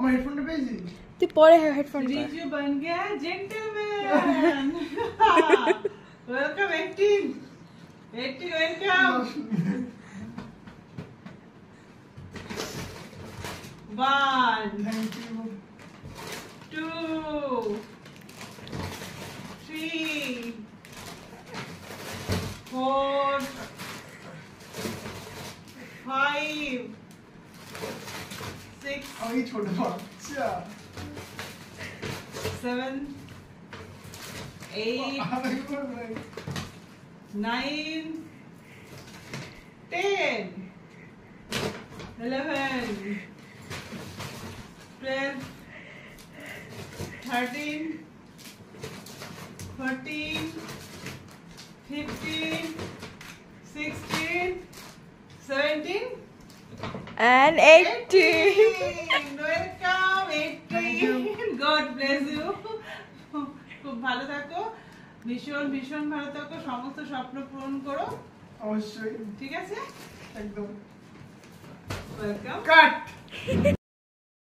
আমার হেডফোনটা পেয়েছি তুই পরে হেডফোন रिजू बन गया gentleman welcome 18 welcome 1 thank you 2 3 4 5 6 আমি ছোট বাচ্চা 7 8 আমি বলবো 9 10 11 12 13 14 15 16 17 and 18 welcome 18 God bless you খুব ভালো থাকো ভীষণ ভীষণ ভালো থাকো সমস্ত স্বপ্ন পূরণ করো অবশ্যই ঠিক আছে একদম ওয়েলকাম কাট